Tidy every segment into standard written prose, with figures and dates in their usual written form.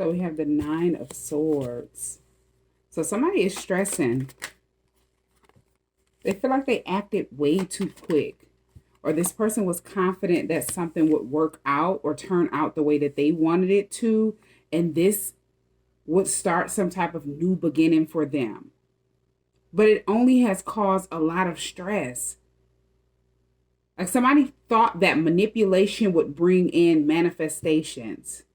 So we have the Nine of Swords. So somebody is stressing. They feel like they acted way too quick. Or this person was confident that something would work out or turn out the way that they wanted it to. And this would start some type of new beginning for them. But it only has caused a lot of stress. Like somebody thought that manipulation would bring in manifestations.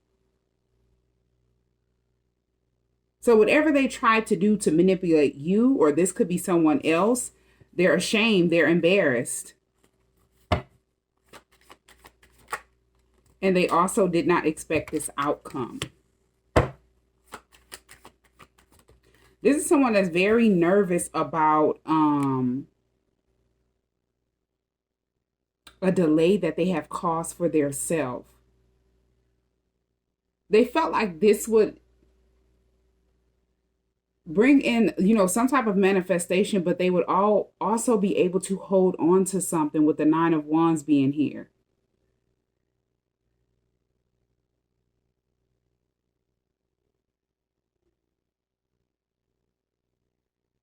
So whatever they tried to do to manipulate you, or this could be someone else, they're ashamed, they're embarrassed. And they also did not expect this outcome. This is someone that's very nervous about a delay that they have caused for their self. They felt like this would bring in, some type of manifestation, but they would also be able to hold on to something with the Nine of Wands being here.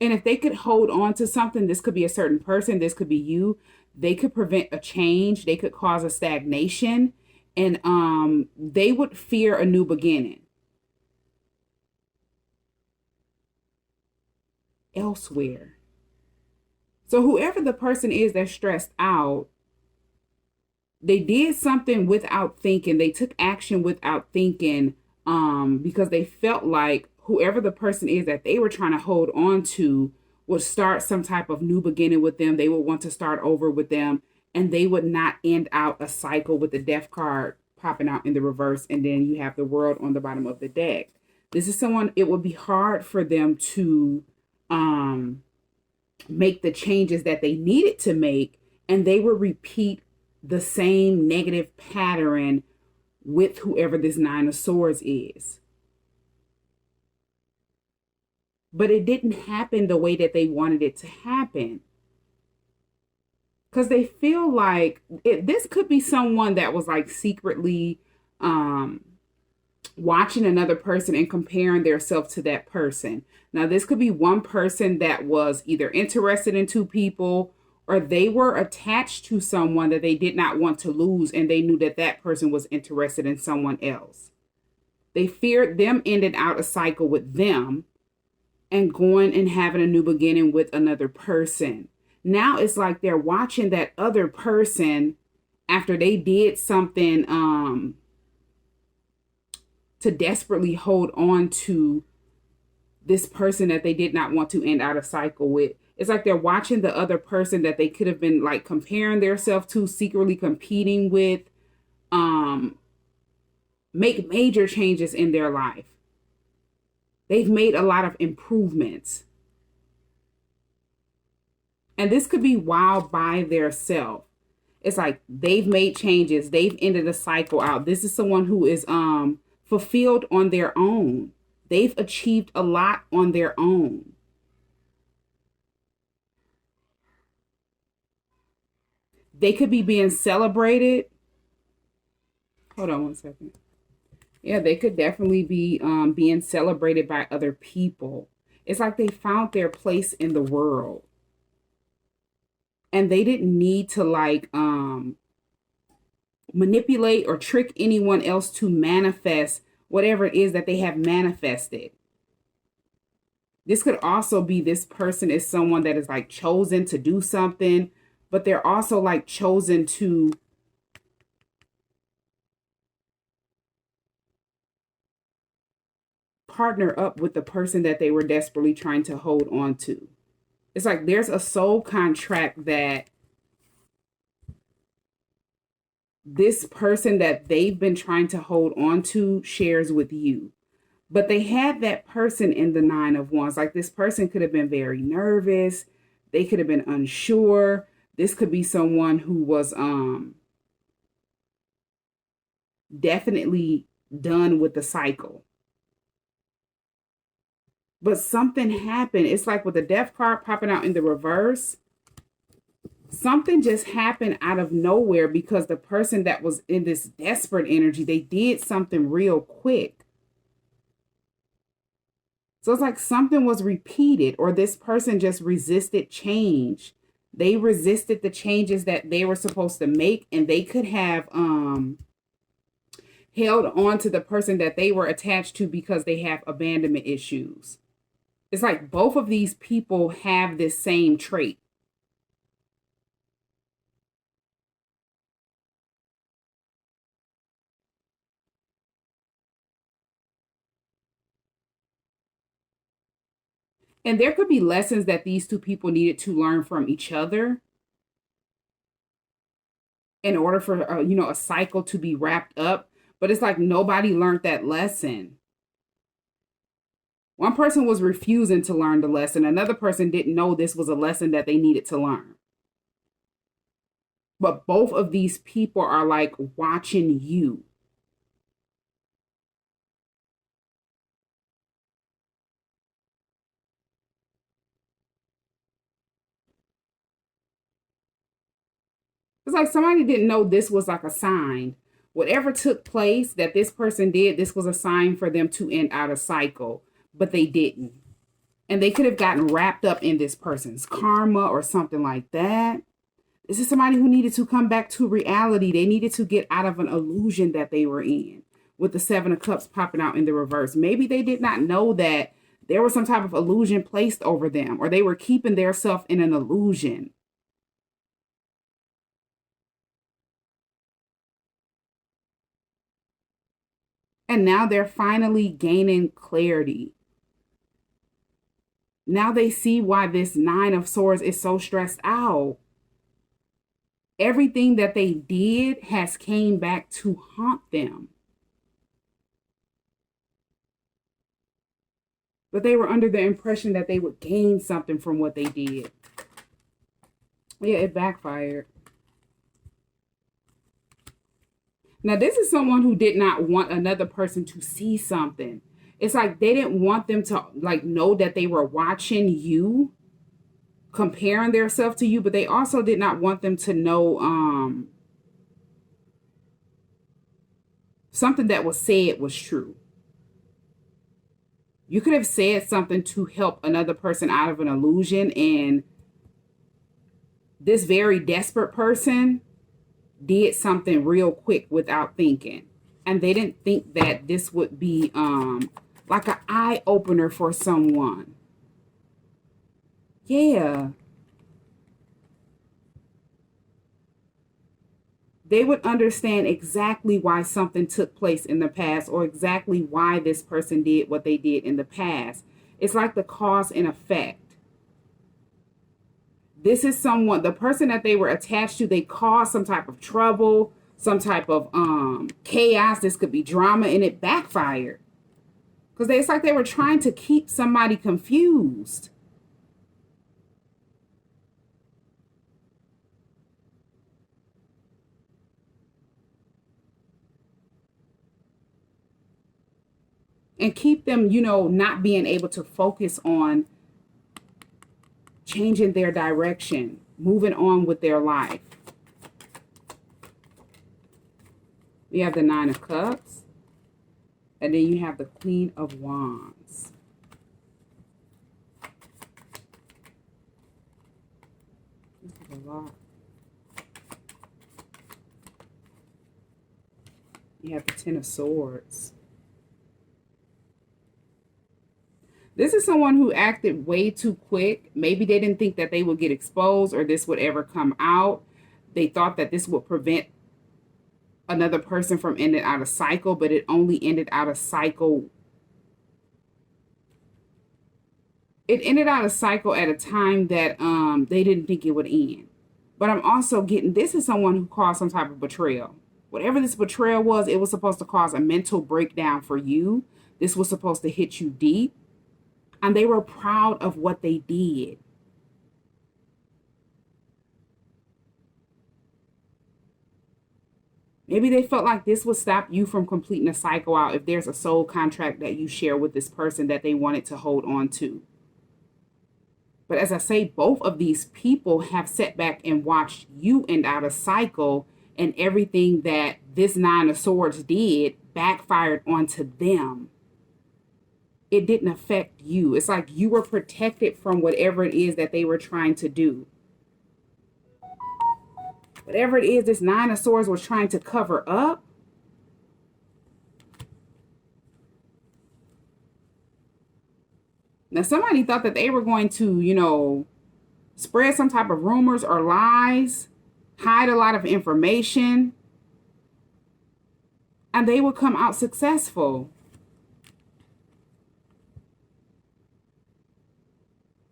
And if they could hold on to something, this could be a certain person, this could be you, they could prevent a change, they could cause a stagnation, and they would fear a new beginning elsewhere. So whoever the person is that's stressed out, they did something without thinking. They took action without thinking because they felt like whoever the person is that they were trying to hold on to would start some type of new beginning with them. They would want to start over with them, and they would not end out a cycle with the Death card popping out in the reverse, and then you have the World on the bottom of the deck. This is someone, it would be hard for them to make the changes that they needed to make, and they would repeat the same negative pattern with whoever this Nine of Swords is. But it didn't happen the way that they wanted it to happen. Because they feel like this could be someone that was like secretly watching another person and comparing themselves to that person. Now, this could be one person that was either interested in two people, or they were attached to someone that they did not want to lose, and they knew that that person was interested in someone else. They feared them ending out a cycle with them and going and having a new beginning with another person. Now it's like they're watching that other person after they did something to desperately hold on to this person that they did not want to end out a cycle with. It's like they're watching the other person that they could have been like comparing themselves to, secretly competing with, make major changes in their life. They've made a lot of improvements. And this could be while by their self. It's like they've made changes. They've ended a cycle out. This is someone who is fulfilled on their own. They've achieved a lot on their own. They could be being celebrated. Hold on one second. Yeah, they could definitely be being celebrated by other people. It's like they found their place in the world. And they didn't need to like manipulate or trick anyone else to manifest whatever it is that they have manifested. This could also be this person is someone that is like chosen to do something, but they're also like chosen to partner up with the person that they were desperately trying to hold on to. It's like there's a soul contract that this person that they've been trying to hold on to shares with you. But they had that person in the Nine of Wands. Like this person could have been very nervous. They could have been unsure. This could be someone who was definitely done with the cycle. But something happened. It's like with the Death card popping out in the reverse, something just happened out of nowhere because the person that was in this desperate energy, they did something real quick. So it's like something was repeated, or this person just resisted change. They resisted the changes that they were supposed to make, and they could have held on to the person that they were attached to because they have abandonment issues. It's like both of these people have this same trait. And there could be lessons that these two people needed to learn from each other in order for a cycle to be wrapped up. But it's like nobody learned that lesson. One person was refusing to learn the lesson. Another person didn't know this was a lesson that they needed to learn. But both of these people are like watching you. It's like somebody didn't know this was like a sign. Whatever took place that this person did, this was a sign for them to end out a cycle, but they didn't. And they could have gotten wrapped up in this person's karma or something like that. This is somebody who needed to come back to reality. They needed to get out of an illusion that they were in, with the Seven of Cups popping out in the reverse. Maybe they did not know that there was some type of illusion placed over them, or they were keeping their self in an illusion. And now they're finally gaining clarity. Now they see why this Nine of Swords is so stressed out. Everything that they did has came back to haunt them. But they were under the impression that they would gain something from what they did. Yeah, it backfired. Now, this is someone who did not want another person to see something. It's like they didn't want them to like know that they were watching you, comparing themselves to you, but they also did not want them to know something that was said was true. You could have said something to help another person out of an illusion, and this very desperate person did something real quick without thinking. And they didn't think that this would be like an eye opener for someone. Yeah. They would understand exactly why something took place in the past, or exactly why this person did what they did in the past. It's like the cause and effect. This is someone, the person that they were attached to, they caused some type of trouble, some type of chaos. This could be drama, and it backfired. Because it's like they were trying to keep somebody confused. And keep them, not being able to focus on changing their direction, moving on with their life. You have the Nine of Cups, and then you have the Queen of Wands. This is a lot. You have the Ten of Swords. This is someone who acted way too quick. Maybe they didn't think that they would get exposed or this would ever come out. They thought that this would prevent another person from ending out a cycle, but it only ended out a cycle. It ended out a cycle at a time that they didn't think it would end. But I'm also getting, this is someone who caused some type of betrayal. Whatever this betrayal was, it was supposed to cause a mental breakdown for you. This was supposed to hit you deep. And they were proud of what they did. Maybe they felt like this would stop you from completing a cycle out if there's a soul contract that you share with this person that they wanted to hold on to. But as I say, both of these people have sat back and watched you end out a cycle, and everything that this Nine of Swords did backfired onto them. it didn't affect you. It's like you were protected from whatever it is that they were trying to do. Whatever it is this Nine of Swords was trying to cover up, now somebody thought that they were going to, spread some type of rumors or lies, hide a lot of information, and they would come out successful.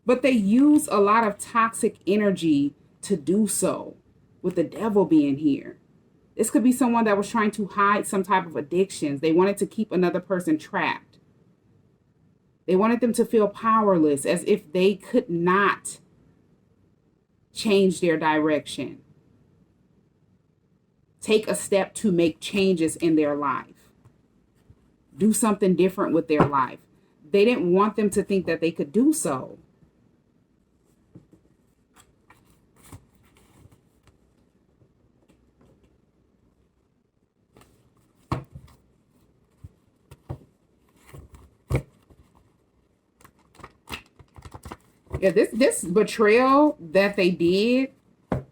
But they use a lot of toxic energy to do so, with the devil being here. This could be someone that was trying to hide some type of addictions. They wanted to keep another person trapped. They wanted them to feel powerless, as if they could not change their direction, take a step to make changes in their life, do something different with their life. They didn't want them to think that they could do so. Yeah, this betrayal that they did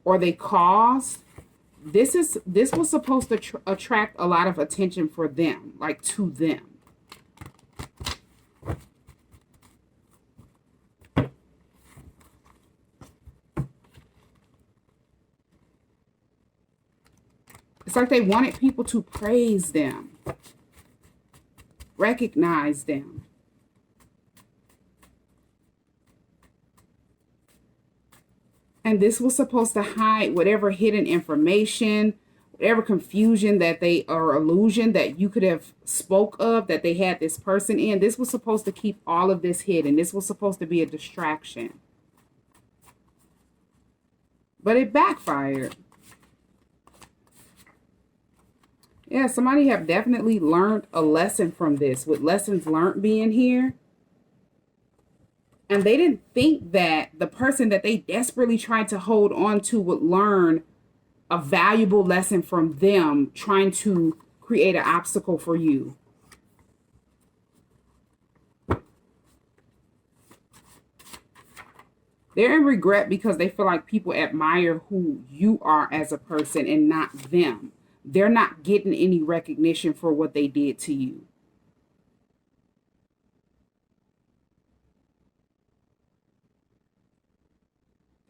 or they caused, this was supposed to attract a lot of attention for them, like to them. It's like they wanted people to praise them, recognize them. And this was supposed to hide whatever hidden information, whatever confusion that they, or illusion that you could have spoke of, that they had this person in. This was supposed to keep all of this hidden. This was supposed to be a distraction. But it backfired. Yeah, somebody have definitely learned a lesson from this, with lessons learned being here. And they didn't think that the person that they desperately tried to hold on to would learn a valuable lesson from them trying to create an obstacle for you. They're in regret because they feel like people admire who you are as a person and not them. They're not getting any recognition for what they did to you.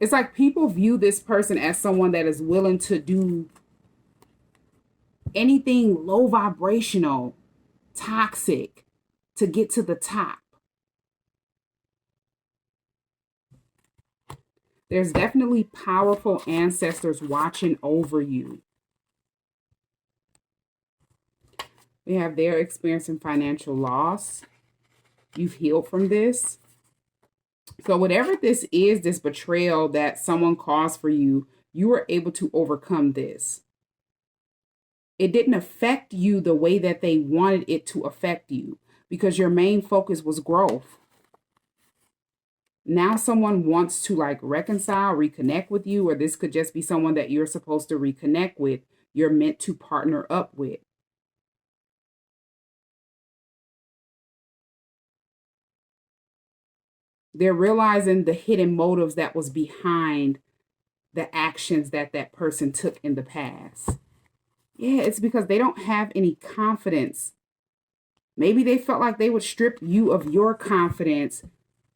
It's like people view this person as someone that is willing to do anything low vibrational, toxic, to get to the top. There's definitely powerful ancestors watching over you. We have they're experiencing financial loss. You've healed from this. So whatever this is, this betrayal that someone caused for you, you were able to overcome this. It didn't affect you the way that they wanted it to affect you, because your main focus was growth. Now someone wants to like reconcile, reconnect with you, or this could just be someone that you're supposed to reconnect with, you're meant to partner up with. They're realizing the hidden motives that was behind the actions that that person took in the past. Yeah, it's because they don't have any confidence. Maybe they felt like they would strip you of your confidence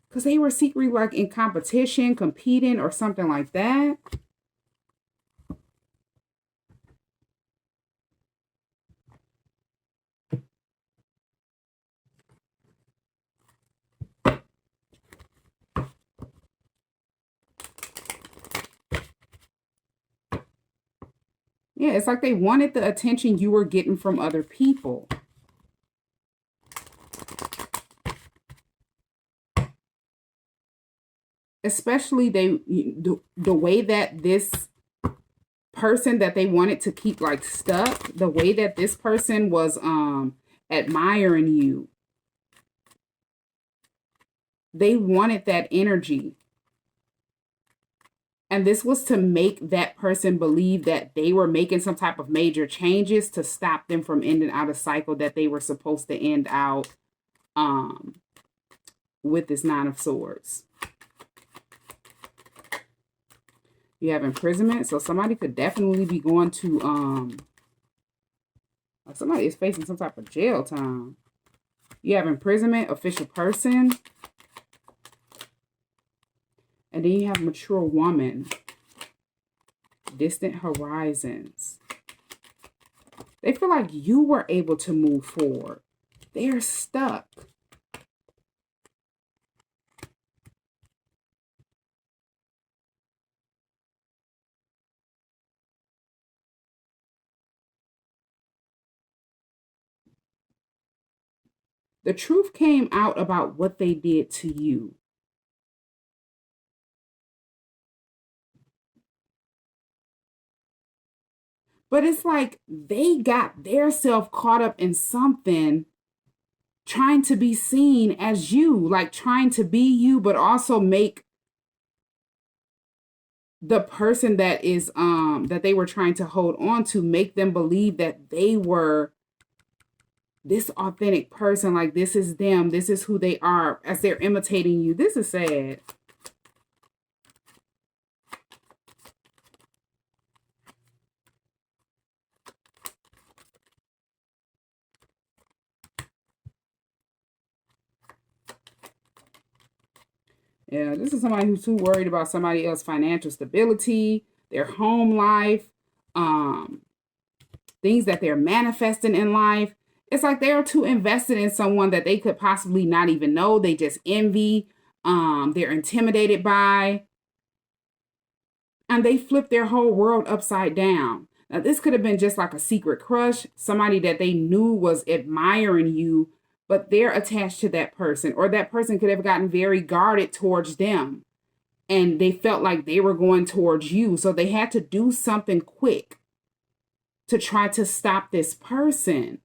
because they were secretly like in competition, competing, or something like that. Yeah, it's like they wanted the attention you were getting from other people. Especially the way that this person that they wanted to keep like stuck, the way that this person was admiring you. They wanted that energy. And this was to make that person believe that they were making some type of major changes to stop them from ending out a cycle that they were supposed to end out with this Nine of Swords. You have imprisonment, so somebody could definitely be going to somebody is facing some type of jail time. You have imprisonment, official person. And then you have mature woman. Distant horizons. They feel like you were able to move forward. They're stuck. The truth came out about what they did to you. But it's like they got their self caught up in something, trying to be seen as you, like trying to be you, but also make the person that is that they were trying to hold on to, make them believe that they were this authentic person, like this is them, this is who they are, as they're imitating you. This is sad. Yeah, this is somebody who's too worried about somebody else's financial stability, their home life, things that they're manifesting in life. It's like they're too invested in someone that they could possibly not even know. They just envy, they're intimidated by, and they flip their whole world upside down. Now, this could have been just like a secret crush, somebody that they knew was admiring you, but they're attached to that person, or that person could have gotten very guarded towards them, and they felt like they were going towards you. So they had to do something quick to try to stop this person.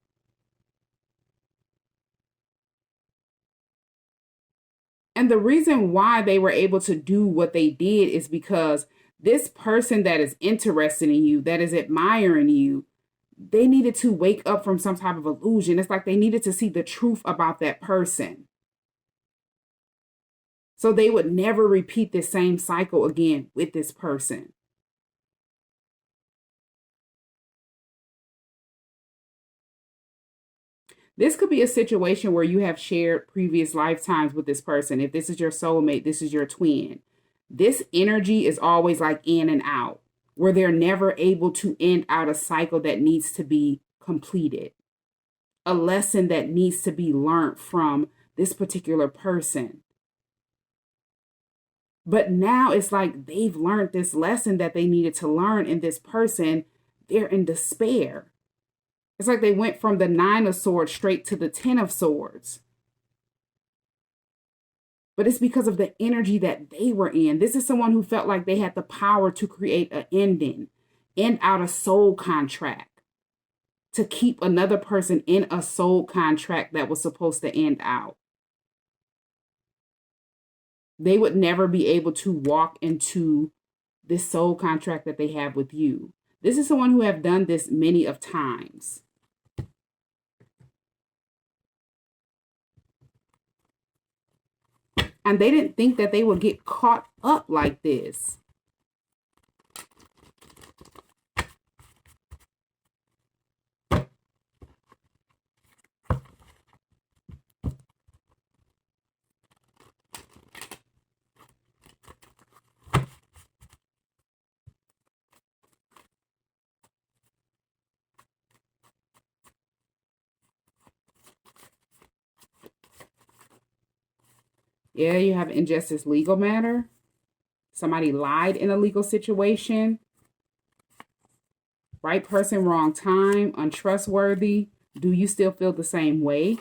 And the reason why they were able to do what they did is because this person that is interested in you, that is admiring you, they needed to wake up from some type of illusion. It's like they needed to see the truth about that person, so they would never repeat the same cycle again with this person. This could be a situation where you have shared previous lifetimes with this person. If this is your soulmate, this is your twin. This energy is always like in and out, where they're never able to end out a cycle that needs to be completed, a lesson that needs to be learned from this particular person. But now it's like they've learned this lesson that they needed to learn in this person. They're in despair. It's like they went from the Nine of Swords straight to the Ten of Swords. But it's because of the energy that they were in. This is someone who felt like they had the power to create an ending, end out a soul contract, to keep another person in a soul contract that was supposed to end out. They would never be able to walk into this soul contract that they have with you. This is someone who have done this many of times. And they didn't think that they would get caught up like this. Yeah, you have injustice legal matter. Somebody lied in a legal situation. Right person, wrong time, untrustworthy. Do you still feel the same way?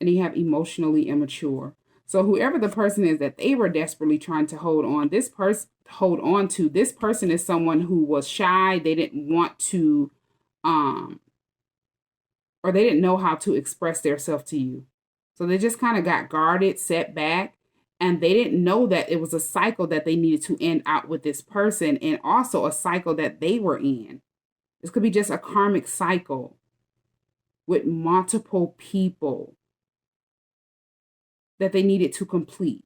And you have emotionally immature. So whoever the person is that they were desperately trying to hold on, this person is someone who was shy. They didn't want to, or they didn't know how to express themselves to you. So they just kind of got guarded, set back, and they didn't know that it was a cycle that they needed to end out with this person, and also a cycle that they were in. This could be just a karmic cycle with multiple people that they needed to complete.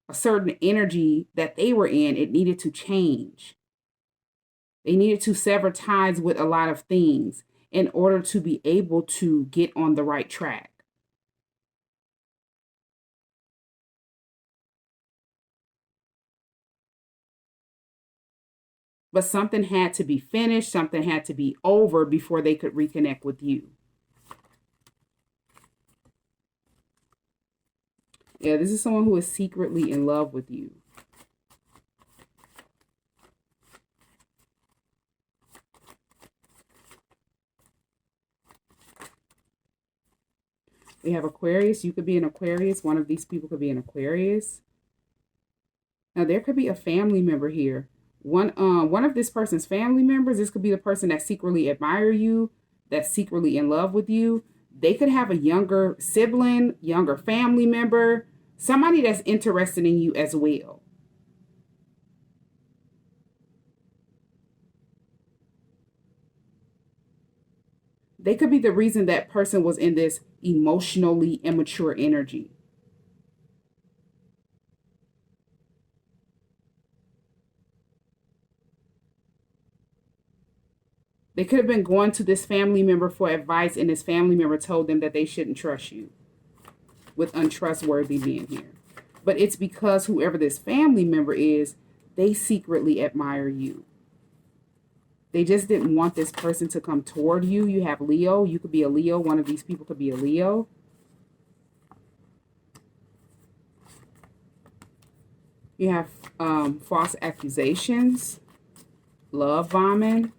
A certain energy that they were in, it needed to change. They needed to sever ties with a lot of things in order to be able to get on the right track. But something had to be finished, something had to be over before they could reconnect with you. Yeah, this is someone who is secretly in love with you. We have Aquarius. You could be an Aquarius. One of these people could be an Aquarius. Now, there could be a family member here. One of this person's family members, this could be the person that secretly admire you, that's secretly in love with you. They could have a younger sibling, younger family member, somebody that's interested in you as well. They could be the reason that person was in this emotionally immature energy. They could have been going to this family member for advice, and this family member told them that they shouldn't trust you, with untrustworthy being here. But it's because whoever this family member is, they secretly admire you. They just didn't want this person to come toward you. You have Leo. You could be a Leo. One of these people could be a Leo. You have false accusations, love bombing,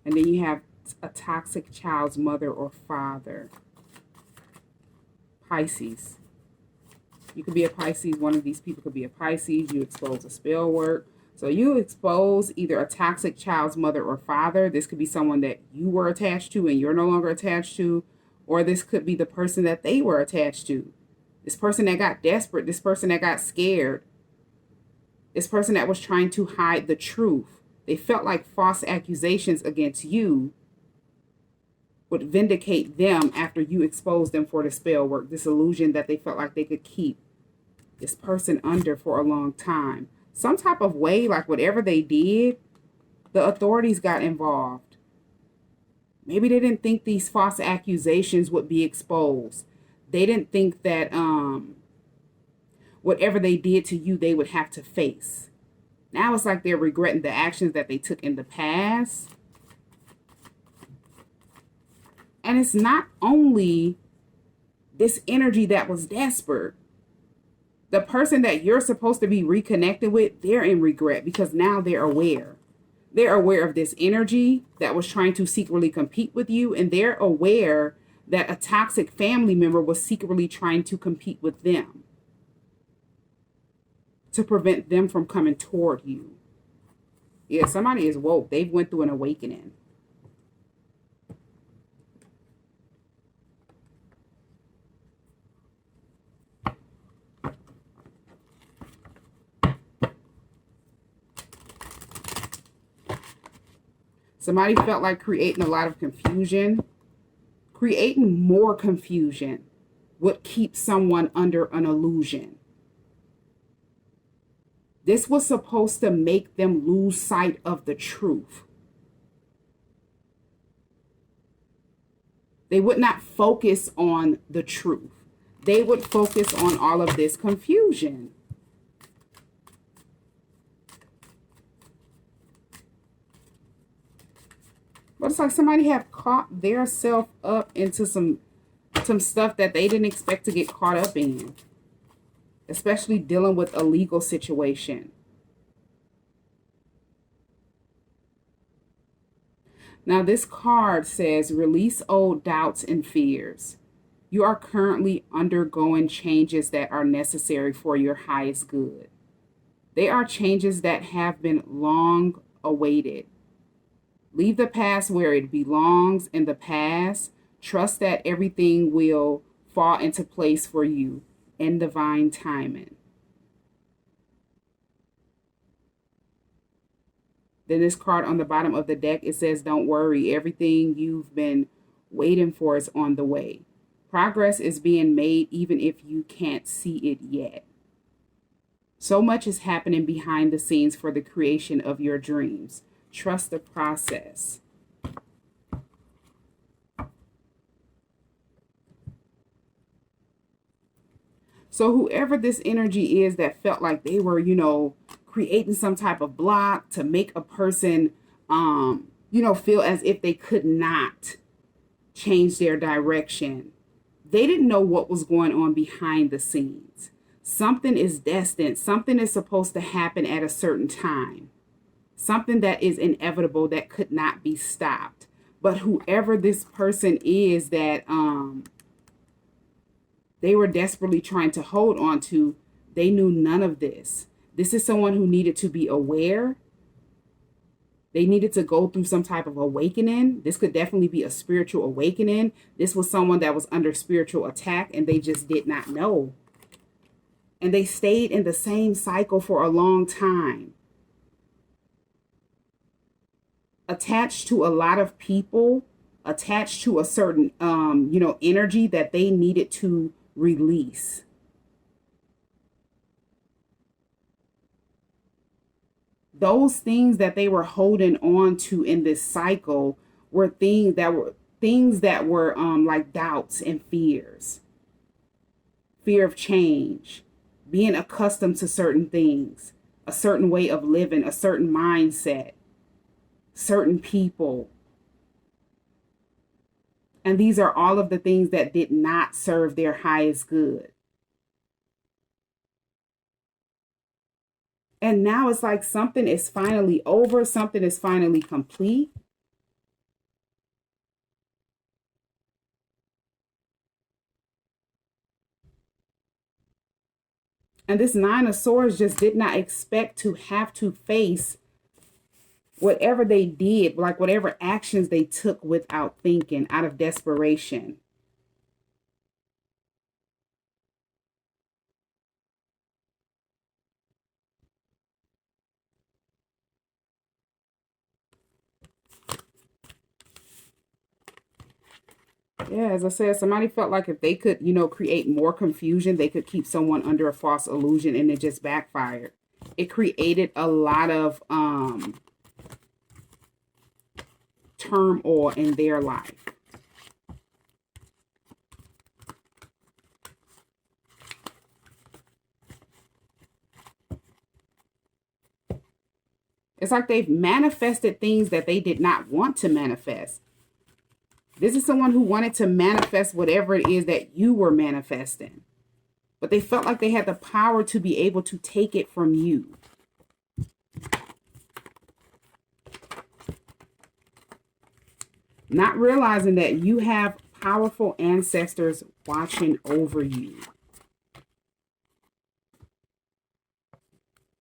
and then you have a toxic child's mother or father. Pisces. You could be a Pisces. One of these people could be a Pisces. You expose a spell work. So you expose either a toxic child's mother or father. This could be someone that you were attached to and you're no longer attached to. Or this could be the person that they were attached to. This person that got desperate. This person that got scared. This person that was trying to hide the truth. They felt like false accusations against you would vindicate them after you exposed them for the spell work. This illusion that they felt like they could keep this person under for a long time. Some type of way, like whatever they did, the authorities got involved. Maybe they didn't think these false accusations would be exposed. They didn't think that whatever they did to you, they would have to face. Now it's like they're regretting the actions that they took in the past. And it's not only this energy that was desperate. The person that you're supposed to be reconnected with, they're in regret because now they're aware. They're aware of this energy that was trying to secretly compete with you, and they're aware that a toxic family member was secretly trying to compete with them, to prevent them from coming toward you. Yeah, somebody is woke. They've went through an awakening. Somebody felt like creating a lot of confusion. Creating more confusion would keep someone under an illusion. This was supposed to make them lose sight of the truth. They would not focus on the truth. They would focus on all of this confusion. But it's like somebody have caught their self up into some stuff that they didn't expect to get caught up in. Especially dealing with a legal situation. Now this card says, release old doubts and fears. You are currently undergoing changes that are necessary for your highest good. They are changes that have been long awaited. Leave the past where it belongs in the past. Trust that everything will fall into place for you in divine timing. Then this card on the bottom of the deck, it says, don't worry. Everything you've been waiting for is on the way. Progress is being made even if you can't see it yet. So much is happening behind the scenes for the creation of your dreams. Trust the process. So whoever this energy is that felt like they were, creating some type of block to make a person, feel as if they could not change their direction. They didn't know what was going on behind the scenes. Something is destined. Something is supposed to happen at a certain time. Something that is inevitable that could not be stopped. But whoever this person is that they were desperately trying to hold on to, they knew none of this. This is someone who needed to be aware. They needed to go through some type of awakening. This could definitely be a spiritual awakening. This was someone that was under spiritual attack and they just did not know. And they stayed in the same cycle for a long time. Attached to a lot of people, attached to a certain, energy that they needed to release. Those things that they were holding on to in this cycle were things that were like doubts and fears. Fear of change, being accustomed to certain things, a certain way of living, a certain mindset, certain people. And these are all of the things that did not serve their highest good. And now it's like something is finally over, something is finally complete. And this Nine of Swords just did not expect to have to face whatever they did, like whatever actions they took without thinking, out of desperation. Yeah, as I said, somebody felt like if they could, create more confusion, they could keep someone under a false illusion, and it just backfired. It created a lot of turmoil in their life. It's like they've manifested things that they did not want to manifest. This is someone who wanted to manifest whatever it is that you were manifesting. But they felt like they had the power to be able to take it from you. Not realizing that you have powerful ancestors watching over you.